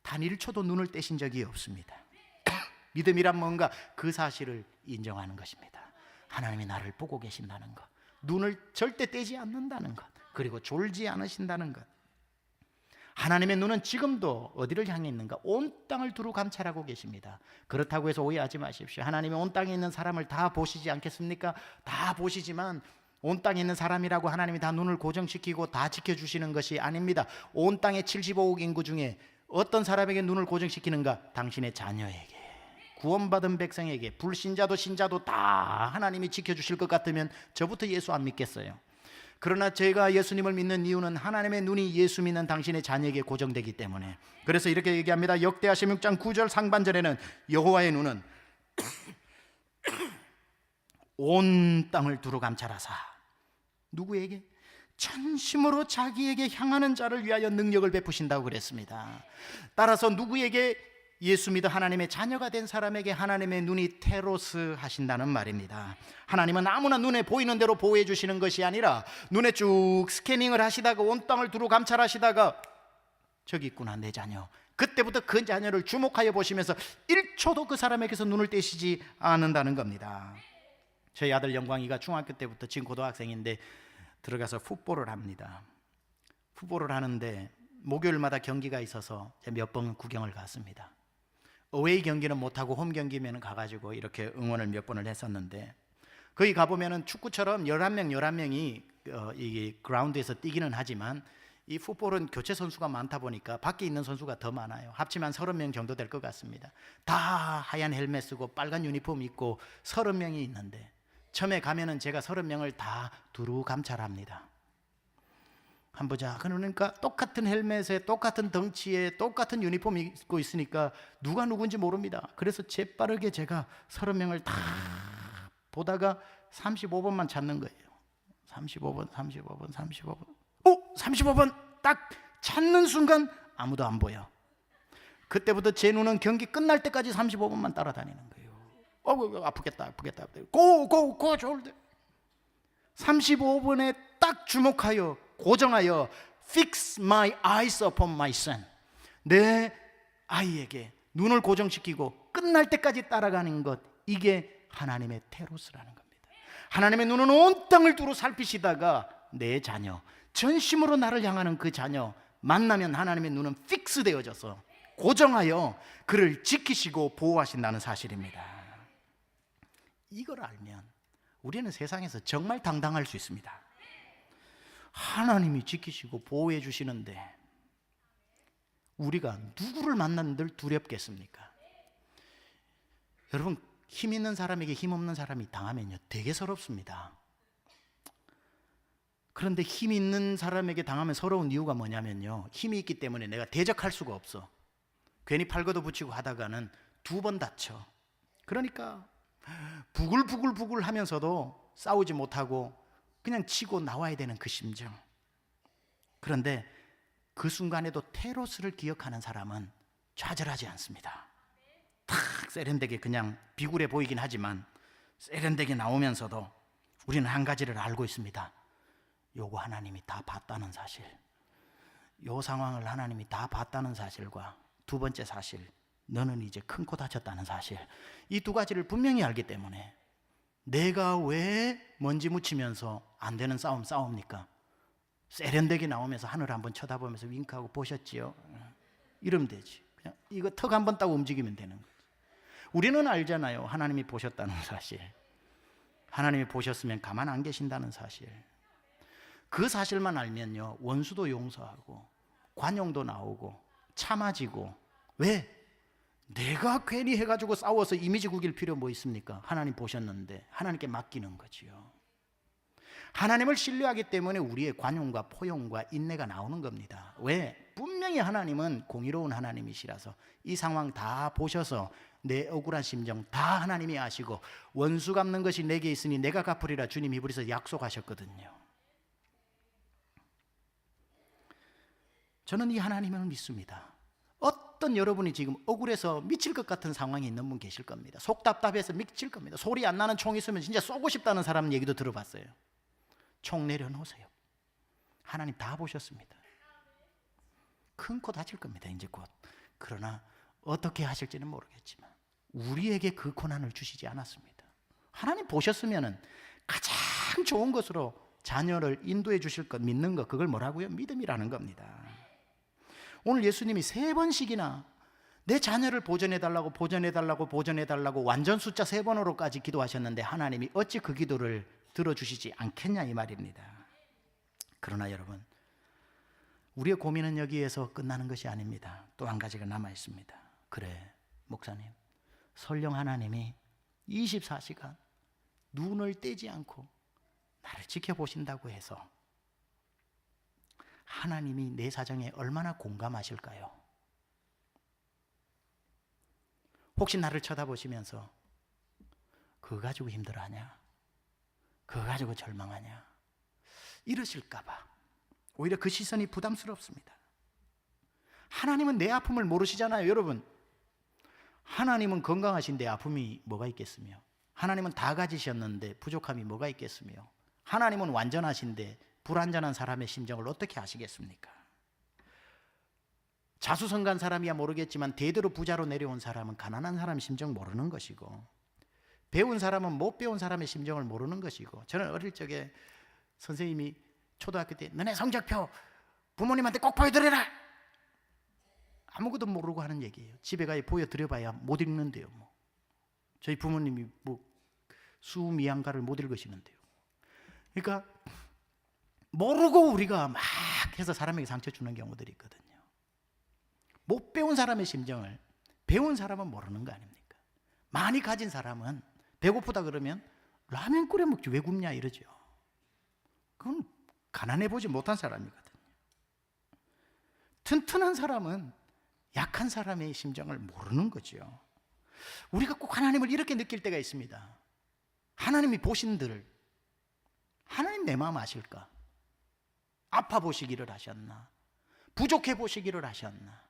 단 1초도 눈을 떼신 적이 없습니다. 믿음이란 뭔가 그 사실을 인정하는 것입니다. 하나님이 나를 보고 계신다는 것, 눈을 절대 떼지 않는다는 것, 그리고 졸지 않으신다는 것. 하나님의 눈은 지금도 어디를 향해 있는가? 온 땅을 두루 감찰하고 계십니다. 그렇다고 해서 오해하지 마십시오. 하나님이 온 땅에 있는 사람을 다 보시지 않겠습니까? 다 보시지만 온 땅에 있는 사람이라고 하나님이 다 눈을 고정시키고 다 지켜주시는 것이 아닙니다. 온 땅의 75억 인구 중에 어떤 사람에게 눈을 고정시키는가? 당신의 자녀에게, 구원받은 백성에게, 불신자도 신자도 다 하나님이 지켜주실 것 같으면 저부터 예수 안 믿겠어요. 그러나 제가 예수님을 믿는 이유는 하나님의 눈이 예수 믿는 당신의 자녀에게 고정되기 때문에. 그래서 이렇게 얘기합니다. 역대하 16장 9절 상반절에는 여호와의 눈은 온 땅을 두루 감찰하사 누구에게? 전심으로 자기에게 향하는 자를 위하여 능력을 베푸신다고 그랬습니다. 따라서 누구에게? 예수 믿어 하나님의 자녀가 된 사람에게 하나님의 눈이 테로스 하신다는 말입니다. 하나님은 아무나 눈에 보이는 대로 보호해 주시는 것이 아니라 눈에 쭉 스캐닝을 하시다가 온 땅을 두루 감찰하시다가 저기 있구나 내 자녀, 그때부터 그 자녀를 주목하여 보시면서 1초도 그 사람에게서 눈을 떼시지 않는다는 겁니다. 저희 아들 영광이가 중학교 때부터 지금 고등학생인데 들어가서 풋볼을 합니다. 풋볼을 하는데 목요일마다 경기가 있어서 몇 번 구경을 갔습니다. 어웨이 경기는 못하고 홈 경기면 가가지고 이렇게 응원을 몇 번을 했었는데, 거기 가보면 축구처럼 11명이 이 그라운드에서 뛰기는 하지만 이 풋볼은 교체 선수가 많다 보니까 밖에 있는 선수가 더 많아요. 합치면 30명 정도 될 것 같습니다. 다 하얀 헬멧 쓰고 빨간 유니폼 입고 30명이 있는데 처음에 가면은 제가 30명을 다 두루 감찰합니다. 한번 보자. 그러니까 똑같은 헬멧에 똑같은 덩치에 똑같은 유니폼 입고 있으니까 누가 누군지 모릅니다. 그래서 재빠르게 제가 30명을 다 보다가 35번만 찾는 거예요. 35번 35번 딱 찾는 순간 아무도 안 보여. 그때부터 제 눈은 경기 끝날 때까지 35번만 따라다니는 거예요. 아프겠다. 고 좋을 때 35번에 딱 주목하여 고정하여 fix my eyes upon my son, 내 아이에게 눈을 고정시키고 끝날 때까지 따라가는 것, 이게 하나님의 테로스라는 겁니다. 하나님의 눈은 온 땅을 두루 살피시다가 내 자녀, 전심으로 나를 향하는 그 자녀 만나면 하나님의 눈은 픽스 되어져서 고정하여 그를 지키시고 보호하신다는 사실입니다. 이걸 알면 우리는 세상에서 정말 당당할 수 있습니다. 하나님이 지키시고 보호해 주시는데 우리가 누구를 만난들 두렵겠습니까? 여러분, 힘 있는 사람에게 힘 없는 사람이 당하면요 되게 서럽습니다. 그런데 힘 있는 사람에게 당하면 서러운 이유가 뭐냐면요, 힘이 있기 때문에 내가 대적할 수가 없어. 괜히 팔 걷어붙이고 하다가는 2번 다쳐. 그러니까 부글부글 하면서도 싸우지 못하고 그냥 치고 나와야 되는 그 심정. 그런데 그 순간에도 테로스를 기억하는 사람은 좌절하지 않습니다. 탁 세련되게 그냥 비굴해 보이긴 하지만 세련되게 나오면서도 우리는 한 가지를 알고 있습니다. 요거 하나님이 다 봤다는 사실, 요 상황을 하나님이 다 봤다는 사실과 두 번째 사실, 너는 이제 큰 코 다쳤다는 사실, 이 두 가지를 분명히 알기 때문에 내가 왜 먼지 묻히면서 안 되는 싸움 싸웁니까? 세련되게 나오면서 하늘 한번 쳐다보면서 윙크하고 보셨지요? 이러면 되지. 그냥 이거 턱 한번 따고 움직이면 되는 거지. 우리는 알잖아요. 하나님이 보셨다는 사실. 하나님이 보셨으면 가만 안 계신다는 사실. 그 사실만 알면요, 원수도 용서하고 관용도 나오고 참아지고. 왜? 내가 괜히 해가지고 싸워서 이미지 구길 필요 뭐 있습니까? 하나님 보셨는데 하나님께 맡기는 거지요. 하나님을 신뢰하기 때문에 우리의 관용과 포용과 인내가 나오는 겁니다. 왜? 분명히 하나님은 공의로운 하나님이시라서 이 상황 다 보셔서 내 억울한 심정 다 하나님이 아시고 원수 갚는 것이 내게 있으니 내가 갚으리라 주님 히브리서 약속하셨거든요. 저는 이 하나님을 믿습니다. 어떤 여러분이 지금 억울해서 미칠 것 같은 상황에 있는 분 계실 겁니다. 속 답답해서 미칠 겁니다. 소리 안 나는 총 있으면 진짜 쏘고 싶다는 사람 얘기도 들어봤어요. 총 내려놓으세요. 하나님 다 보셨습니다. 큰 코 다칠 겁니다, 이제 곧. 그러나 어떻게 하실지는 모르겠지만 우리에게 그 고난을 주시지 않았습니다. 하나님 보셨으면 가장 좋은 것으로 자녀를 인도해 주실 것, 믿는 것, 그걸 뭐라고요? 믿음이라는 겁니다. 오늘 예수님이 3번씩이나 내 자녀를 보존해달라고 보존해달라고 보존해달라고 완전 숫자 3번으로까지 기도하셨는데 하나님이 어찌 그 기도를 들어주시지 않겠냐 이 말입니다. 그러나 여러분, 우리의 고민은 여기에서 끝나는 것이 아닙니다. 또 한 가지가 남아 있습니다. 그래, 목사님, 설령 하나님이 24시간 눈을 떼지 않고 나를 지켜보신다고 해서 하나님이 내 사정에 얼마나 공감하실까요? 혹시 나를 쳐다보시면서 그거 가지고 힘들어하냐? 그거 가지고 절망하냐? 이러실까봐 오히려 그 시선이 부담스럽습니다. 하나님은 내 아픔을 모르시잖아요, 여러분. 하나님은 건강하신데 아픔이 뭐가 있겠으며, 하나님은 다 가지셨는데 부족함이 뭐가 있겠으며, 하나님은 완전하신데 불완전한 사람의 심정을 어떻게 아시겠습니까? 자수성가한 사람이야 모르겠지만 대대로 부자로 내려온 사람은 가난한 사람 심정 모르는 것이고, 배운 사람은 못 배운 사람의 심정을 모르는 것이고, 저는 어릴 적에 선생님이 초등학교 때 너네 성적표 부모님한테 꼭 보여드려라, 아무것도 모르고 하는 얘기예요. 집에 가서 보여드려봐야 못 읽는데요. 뭐. 저희 부모님이 뭐 수미양가를 못 읽으시는데요. 그러니까 모르고 우리가 막 해서 사람에게 상처 주는 경우들이 있거든요. 못 배운 사람의 심정을 배운 사람은 모르는 거 아닙니까? 많이 가진 사람은 배고프다 그러면 라면 끓여 먹지 왜 굶냐 이러죠. 그건 가난해 보지 못한 사람이거든요. 튼튼한 사람은 약한 사람의 심정을 모르는 거죠. 우리가 꼭 하나님을 이렇게 느낄 때가 있습니다. 하나님이 보신들, 하나님 내 마음 아실까? 아파 보시기를 하셨나? 부족해 보시기를 하셨나?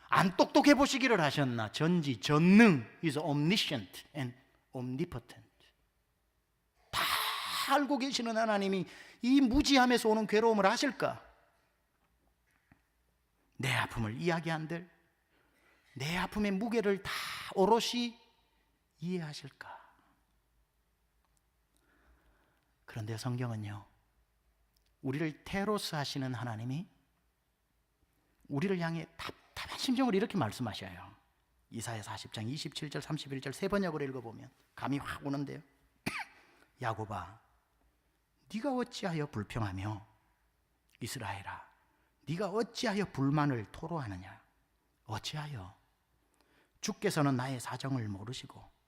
안 똑똑해 보시기를 하셨나? 전지, 전능, is omniscient and omnipotent. 다 알고 계시는 하나님이 이 무지함에서 오는 괴로움을 아실까? 내 아픔을 이야기한들 내 아픔의 무게를 다 오롯이 이해하실까? 그런데 성경은요, 우리를 테로스 하시는 하나님이 우리를 향해 답답한 심정을 이렇게 말씀하셔요. 이사야 40장 27절 31절 세 번역으로 읽어보면 감이 확 오는데요. 야곱아, 네가 어찌하여 불평하며 이스라엘아, 네가 어찌하여 불만을 토로하느냐? 어찌하여? 주께서는 나의 사정을 모르시고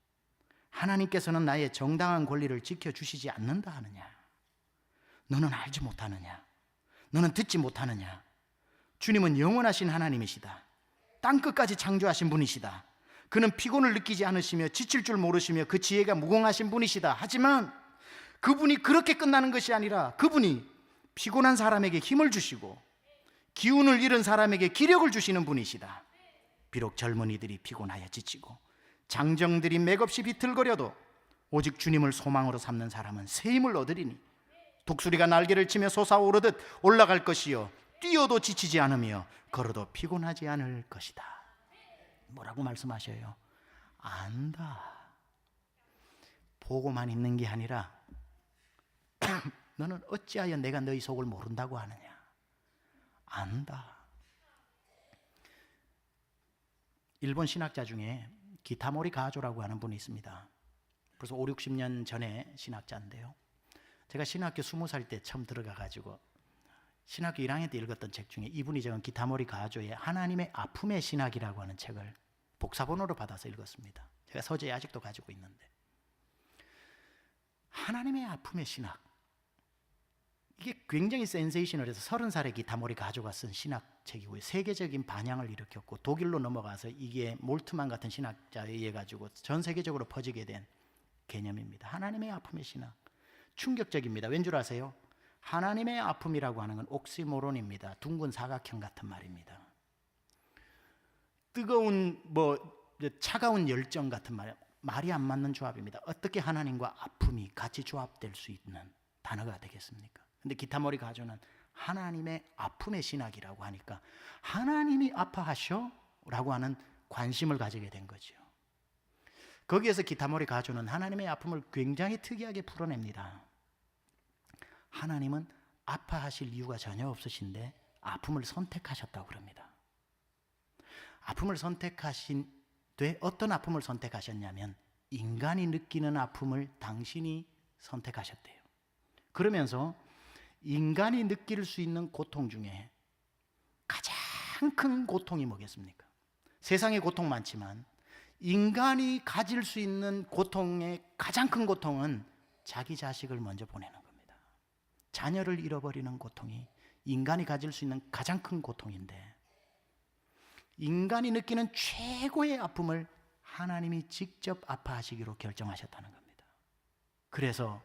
하나님께서는 나의 정당한 권리를 지켜주시지 않는다 하느냐? 너는 알지 못하느냐? 너는 듣지 못하느냐? 주님은 영원하신 하나님이시다. 땅끝까지 창조하신 분이시다. 그는 피곤을 느끼지 않으시며 지칠 줄 모르시며 그 지혜가 무궁하신 분이시다. 하지만 그분이 그렇게 끝나는 것이 아니라 그분이 피곤한 사람에게 힘을 주시고 기운을 잃은 사람에게 기력을 주시는 분이시다. 비록 젊은이들이 피곤하여 지치고 장정들이 맥없이 비틀거려도 오직 주님을 소망으로 삼는 사람은 새 힘을 얻으리니 독수리가 날개를 치며 솟아오르듯 올라갈 것이요 뛰어도 지치지 않으며 걸어도 피곤하지 않을 것이다. 뭐라고 말씀하셔요? 안다. 보고만 있는 게 아니라 너는 어찌하여 내가 너희 속을 모른다고 하느냐? 안다. 일본 신학자 중에 기타모리 가조라고 하는 분이 있습니다. 벌써 5, 60년 전에 신학자인데요. 제가 신학교 20살 때 처음 들어가가지고 신학교 1학년 때 읽었던 책 중에 이분이 적은 기타모리 가조의 하나님의 아픔의 신학이라고 하는 책을 복사본으로 받아서 읽었습니다. 제가 서재에 아직도 가지고 있는데, 하나님의 아픔의 신학, 이게 굉장히 센세이셔널해서 30살에 기타모리 가조가 쓴 신학책이고요. 세계적인 반향을 일으켰고 독일로 넘어가서 이게 몰트만 같은 신학자에 의해 가지고 전 세계적으로 퍼지게 된 개념입니다. 하나님의 아픔의 신학. 충격적입니다. 왠 줄 아세요? 하나님의 아픔이라고 하는 건 옥시모론입니다. 둥근 사각형 같은 말입니다. 뜨거운 차가운 열정 같은 말이 안 맞는 조합입니다. 어떻게 하나님과 아픔이 같이 조합될 수 있는 단어가 되겠습니까? 근데 기타모리 가조는 하나님의 아픔의 신학이라고 하니까 하나님이 아파하셔? 라고 하는 관심을 가지게 된 거죠. 거기에서 기타모리 가조는 하나님의 아픔을 굉장히 특이하게 풀어냅니다. 하나님은 아파하실 이유가 전혀 없으신데 아픔을 선택하셨다고 그럽니다. 아픔을 선택하신데 어떤 아픔을 선택하셨냐면 인간이 느끼는 아픔을 당신이 선택하셨대요. 그러면서 인간이 느낄 수 있는 고통 중에 가장 큰 고통이 뭐겠습니까? 세상에 고통 많지만 인간이 가질 수 있는 고통의 가장 큰 고통은 자기 자식을 먼저 보내는 겁니다. 자녀를 잃어버리는 고통이 인간이 가질 수 있는 가장 큰 고통인데, 인간이 느끼는 최고의 아픔을 하나님이 직접 아파하시기로 결정하셨다는 겁니다. 그래서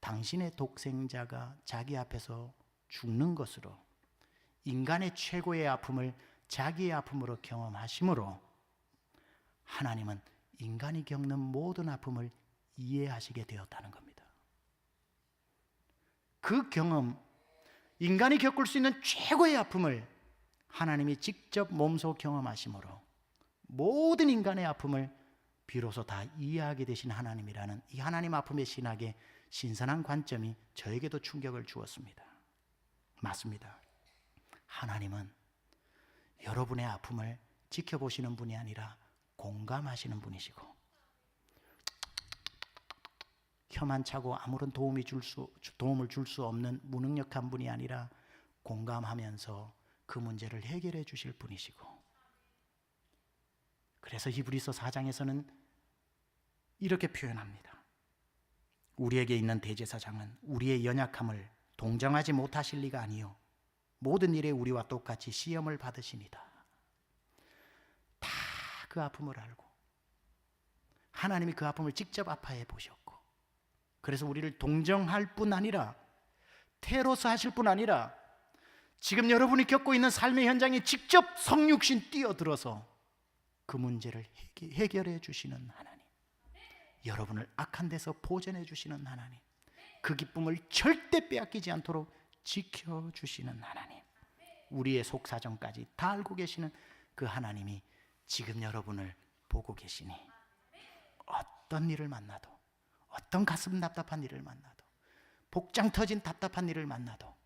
당신의 독생자가 자기 앞에서 죽는 것으로 인간의 최고의 아픔을 자기의 아픔으로 경험하심으로 하나님은 인간이 겪는 모든 아픔을 이해하시게 되었다는 겁니다. 그 경험, 인간이 겪을 수 있는 최고의 아픔을 하나님이 직접 몸소 경험하심으로 모든 인간의 아픔을 비로소 다 이해하게 되신 하나님이라는 이 하나님 아픔의 신학의 신선한 관점이 저에게도 충격을 주었습니다. 맞습니다. 하나님은 여러분의 아픔을 지켜보시는 분이 아니라 공감하시는 분이시고, 혀만 차고 아무런 도움을 줄 수 없는 무능력한 분이 아니라 공감하면서 그 문제를 해결해 주실 분이시고, 그래서 히브리서 4장에서는 이렇게 표현합니다. 우리에게 있는 대제사장은 우리의 연약함을 동정하지 못하실 리가 아니요 모든 일에 우리와 똑같이 시험을 받으시니다. 다 그 아픔을 알고 하나님이 그 아픔을 직접 아파해 보셨고, 그래서 우리를 동정할 뿐 아니라 테로스 하실 뿐 아니라 지금 여러분이 겪고 있는 삶의 현장에 직접 성육신 뛰어들어서 그 문제를 해결해 주시는 하나님, 여러분을 악한 데서 보전해 주시는 하나님, 그 기쁨을 절대 빼앗기지 않도록 지켜주시는 하나님, 우리의 속사정까지 다 알고 계시는 그 하나님이 지금 여러분을 보고 계시니 어떤 일을 만나도, 어떤 가슴 답답한 일을 만나도, 복장 터진 답답한 일을 만나도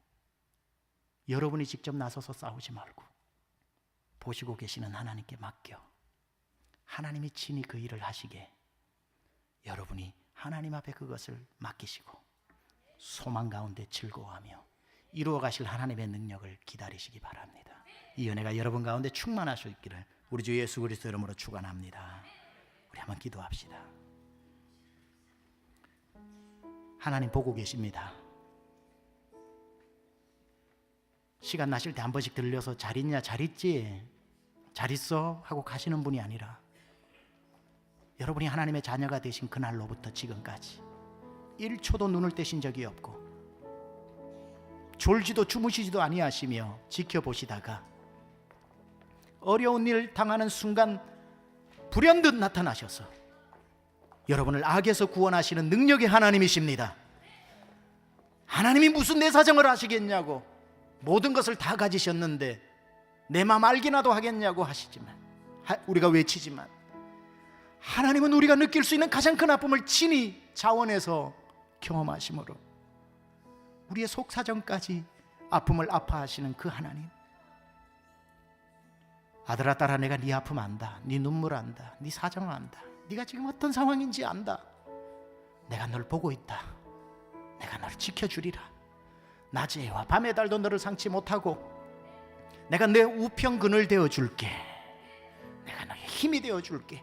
여러분이 직접 나서서 싸우지 말고 보시고 계시는 하나님께 맡겨 하나님이 친히 그 일을 하시게 여러분이 하나님 앞에 그것을 맡기시고 소망 가운데 즐거워하며 이루어 가실 하나님의 능력을 기다리시기 바랍니다. 이 은혜가 여러분 가운데 충만할 수 있기를 우리 주 예수 그리스도 이름으로 축원합니다. 우리 한번 기도합시다. 하나님 보고 계십니다. 시간 나실 때 한 번씩 들려서 잘 있냐, 잘 있지, 잘 있어 하고 가시는 분이 아니라 여러분이 하나님의 자녀가 되신 그날로부터 지금까지 1초도 눈을 떼신 적이 없고 졸지도 주무시지도 아니하시며 지켜보시다가 어려운 일 당하는 순간 불현듯 나타나셔서 여러분을 악에서 구원하시는 능력의 하나님이십니다. 하나님이 무슨 내 사정을 아시겠냐고, 모든 것을 다 가지셨는데 내 마음 알기나도 하겠냐고 하시지만, 우리가 외치지만, 하나님은 우리가 느낄 수 있는 가장 큰 아픔을 친히 자원해서 경험하심으로 우리의 속사정까지 아픔을 아파하시는 그 하나님. 아들아 딸아, 내가 네 아픔 안다, 네 눈물 안다, 네 사정 안다, 네가 지금 어떤 상황인지 안다. 내가 널 보고 있다. 내가 널 지켜주리라. 낮에와 밤의 달도 너를 상치 못하고 내가 내 우편 그늘 되어줄게. 내가 너의 힘이 되어줄게.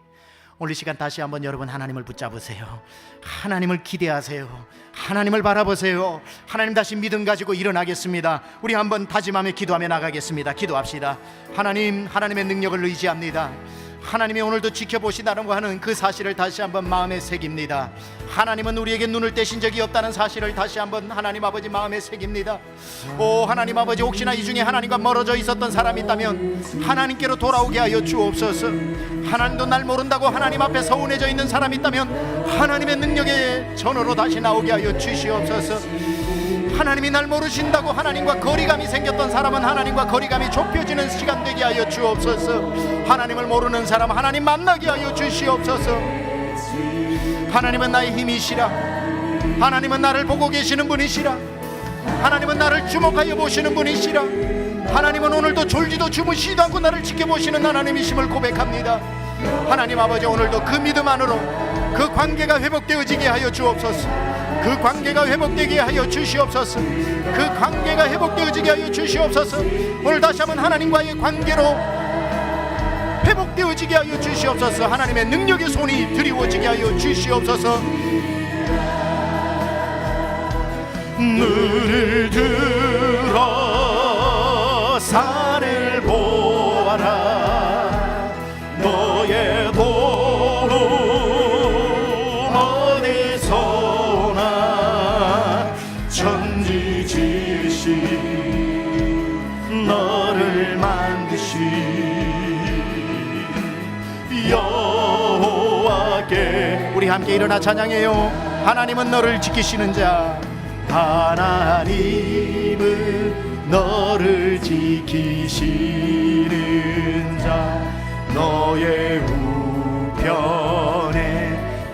오늘 이 시간 다시 한번 여러분 하나님을 붙잡으세요. 하나님을 기대하세요. 하나님을 바라보세요. 하나님 다시 믿음 가지고 일어나겠습니다. 우리 한번 다짐하며 기도하며 나가겠습니다. 기도합시다. 하나님, 하나님의 능력을 의지합니다. 하나님이 오늘도 지켜보시다라고 하는 그 사실을 다시 한번 마음에 새깁니다. 하나님은 우리에게 눈을 떼신 적이 없다는 사실을 다시 한번 하나님 아버지 마음에 새깁니다. 오 하나님 아버지, 혹시나 이 중에 하나님과 멀어져 있었던 사람이 있다면 하나님께로 돌아오게 하여 주옵소서. 하나님도 날 모른다고 하나님 앞에 서운해져 있는 사람이 있다면 하나님의 능력의 전으로 다시 나오게 하여 주시옵소서. 하나님이 날 모르신다고 하나님과 거리감이 생겼던 사람은 하나님과 거리감이 좁혀지는 시간 되게 하여 주옵소서. 하나님을 모르는 사람 하나님 만나게 하여 주시옵소서. 하나님은 나의 힘이시라. 하나님은 나를 보고 계시는 분이시라. 하나님은 나를 주목하여 보시는 분이시라. 하나님은 오늘도 졸지도 주무시지도 않고 나를 지켜보시는 하나님이심을 고백합니다. 하나님 아버지, 오늘도 그 믿음 안으로 그 관계가 회복되어지게 하여 주옵소서. 그 관계가 회복되게 하여 주시옵소서. 그 관계가 회복되어지게 하여 주시옵소서. 오늘 다시 한번 하나님과의 관계로 회복되어지게 하여 주시옵소서. 하나님의 능력의 손이 드리워지게 하여 주시옵소서. 눈을 들어 산을 보아라. 너의 도움 어디서나. 천지 지으신 너를 만드신 여호와께 우리 함께 일어나 찬양해요. 하나님은 너를 지키시는 자. 하나님은 너를 지키시는 자. 너의 우편에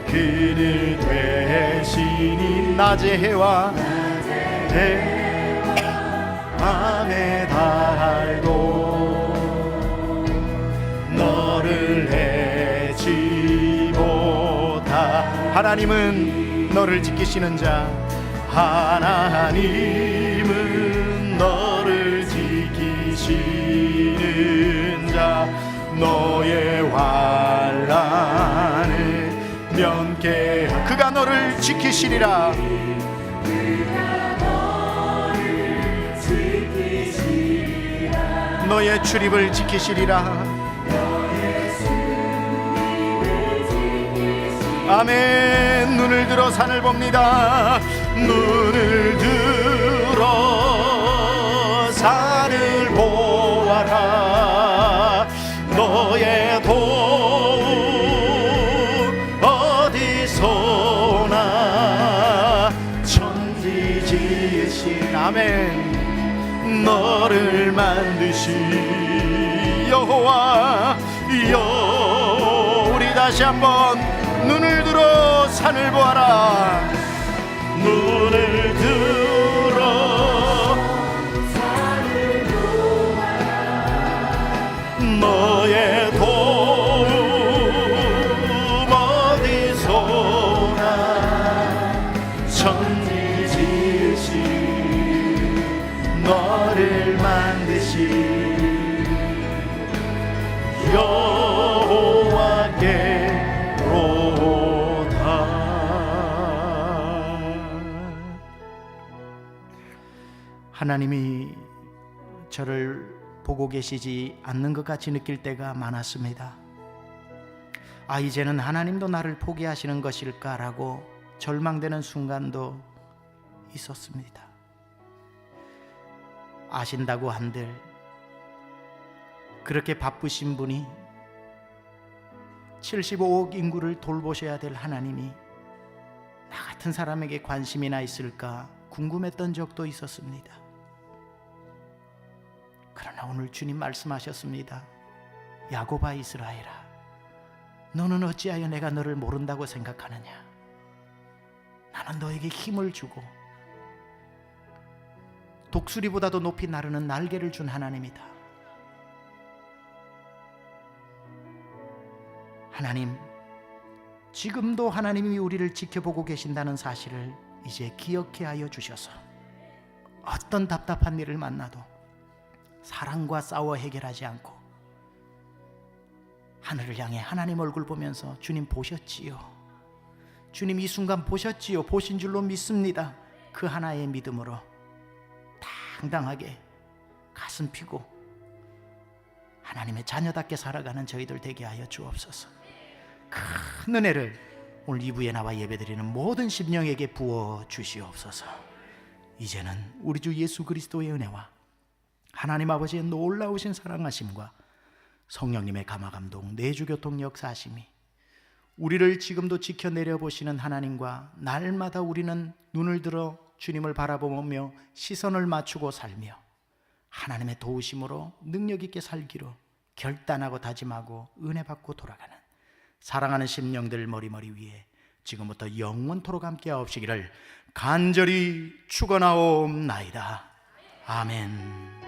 그늘 되시니. 낮의 해와 밤의 달도 너를 해치 못하. 하나님은 너를 지키시는 자. 하나님은 너를 지키시는 자. 너의 환난을 면케. 그가 너를 지키시리라. 너의 출입을 지키시리라. 아멘. 눈을 들어 산을 봅니다. 눈을 들어 산을 보아라. 너의 도움 어디서나. 천지 지으신 아멘. 너를 만드신 여호와. 우리 다시 한번 눈을 들어 산을 보아라. 눈을 들어 산을 보아라. 너의 도움 어디서나. 천지 지으신 너를 만드신 여호와께로다. 하나님이 저를 보고 계시지 않는 것 같이 느낄 때가 많았습니다. 이제는 하나님도 나를 포기하시는 것일까라고 절망되는 순간도 있었습니다. 아신다고 한들 그렇게 바쁘신 분이 75억 인구를 돌보셔야 될 하나님이 나 같은 사람에게 관심이나 있을까 궁금했던 적도 있었습니다. 그러나 오늘 주님 말씀하셨습니다. 야곱아 이스라엘아, 너는 어찌하여 내가 너를 모른다고 생각하느냐? 나는 너에게 힘을 주고 독수리보다도 높이 나르는 날개를 준 하나님이다. 하나님, 지금도 하나님이 우리를 지켜보고 계신다는 사실을 이제 기억해 하여 주셔서 어떤 답답한 일을 만나도 사랑과 싸워 해결하지 않고 하늘을 향해 하나님 얼굴 보면서 주님 보셨지요? 주님 이 순간 보셨지요? 보신 줄로 믿습니다. 그 하나의 믿음으로 당당하게 가슴 피고 하나님의 자녀답게 살아가는 저희들 되게 하여 주옵소서. 큰 은혜를 오늘 2부에 나와 예배드리는 모든 심령에게 부어 주시옵소서. 이제는 우리 주 예수 그리스도의 은혜와 하나님 아버지의 놀라우신 사랑하심과 성령님의 감화감동 내주교통 역사하심이 우리를 지금도 지켜내려 보시는 하나님과 날마다 우리는 눈을 들어 주님을 바라보며 시선을 맞추고 살며 하나님의 도우심으로 능력 있게 살기로 결단하고 다짐하고 은혜 받고 돌아가는 사랑하는 심령들 머리머리 위에 지금부터 영원토록 함께 하옵시기를 간절히 축원하옵나이다. 아멘.